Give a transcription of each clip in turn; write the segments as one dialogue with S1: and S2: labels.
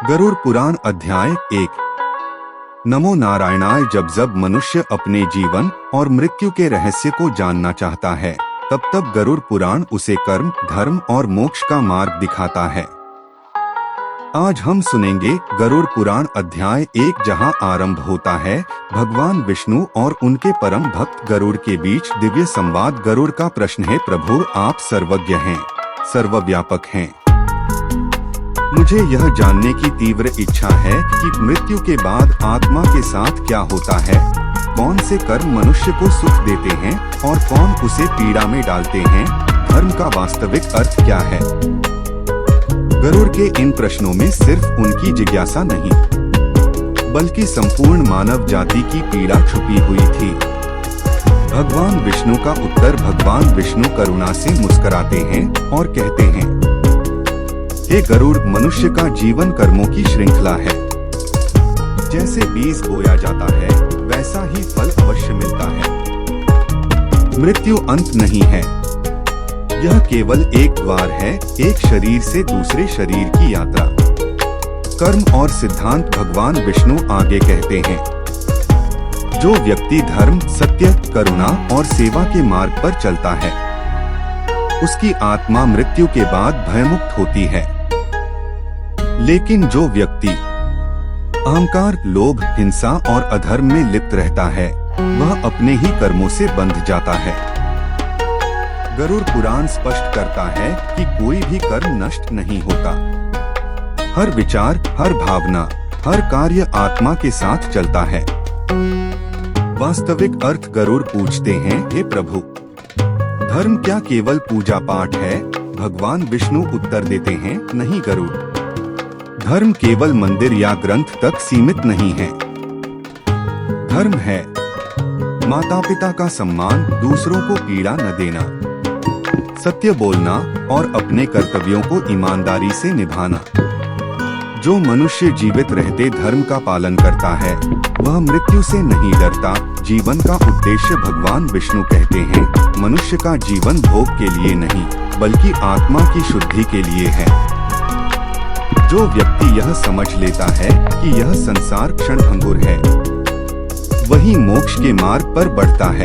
S1: गरुड़ पुराण अध्याय 1। नमो नारायणाय। जब मनुष्य अपने जीवन और मृत्यु के रहस्य को जानना चाहता है, तब गरुड़ पुराण उसे कर्म, धर्म और मोक्ष का मार्ग दिखाता है। आज हम सुनेंगे गरुड़ पुराण अध्याय 1, जहां आरंभ होता है भगवान विष्णु और उनके परम भक्त गरुड़ के बीच दिव्य संवाद। गरुड़ का प्रश्न है, प्रभु आप सर्वज्ञ हैं, सर्वव्यापक हैं। मुझे यह जानने की तीव्र इच्छा है कि मृत्यु के बाद आत्मा के साथ क्या होता है। कौन से कर्म मनुष्य को सुख देते हैं और कौन उसे पीड़ा में डालते हैं। धर्म का वास्तविक अर्थ क्या है। गरुड़ के इन प्रश्नों में सिर्फ उनकी जिज्ञासा नहीं, बल्कि संपूर्ण मानव जाति की पीड़ा छुपी हुई थी। भगवान विष्णु का उत्तर। भगवान विष्णु करुणा से मुस्कुराते हैं और कहते हैं, हे गरुड़, मनुष्य का जीवन कर्मों की श्रृंखला है। जैसे बीज बोया जाता है, वैसा ही फल अवश्य मिलता है। मृत्यु अंत नहीं है, यह केवल एक द्वार है, एक शरीर से दूसरे शरीर की यात्रा। कर्म और सिद्धांत। भगवान विष्णु आगे कहते हैं, जो व्यक्ति धर्म, सत्य, करुणा और सेवा के मार्ग पर चलता है, उसकी आत्मा मृत्यु के बाद भयमुक्त होती है। लेकिन जो व्यक्ति अहंकार, लोभ, हिंसा और अधर्म में लिप्त रहता है, वह अपने ही कर्मों से बंध जाता है। गरुड़ पुराण स्पष्ट करता है कि कोई भी कर्म नष्ट नहीं होता। हर विचार, हर भावना, हर कार्य आत्मा के साथ चलता है। वास्तविक अर्थ। गरुड़ पूछते हैं, हे प्रभु, धर्म क्या केवल पूजा पाठ है। भगवान विष्णु उत्तर देते हैं, नहीं गरुड़, धर्म केवल मंदिर या ग्रंथ तक सीमित नहीं है। धर्म है माता पिता का सम्मान, दूसरों को पीड़ा न देना, सत्य बोलना और अपने कर्तव्यों को ईमानदारी से निभाना। जो मनुष्य जीवित रहते धर्म का पालन करता है, वह मृत्यु से नहीं डरता। जीवन का उद्देश्य। भगवान विष्णु कहते हैं, मनुष्य का जीवन भोग के लिए नहीं, बल्कि आत्मा की शुद्धि के लिए है। जो व्यक्ति यह समझ लेता है कि यह संसार क्षणभंगुर है, वही मोक्ष के मार्ग पर बढ़ता है।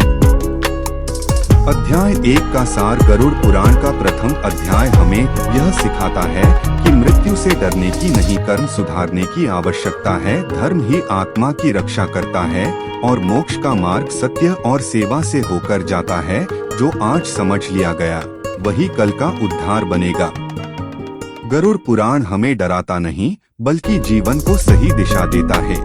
S1: अध्याय 1 का सार। गरुड़ पुराण का प्रथम अध्याय हमें यह सिखाता है कि मृत्यु से डरने की नहीं, कर्म सुधारने की आवश्यकता है। धर्म ही आत्मा की रक्षा करता है और मोक्ष का मार्ग सत्य और सेवा से होकर जाता है। जो आज समझ लिया गया, वही कल का उद्धार बनेगा। गरुड़ पुराण हमें डराता नहीं, बल्कि जीवन को सही दिशा देता है।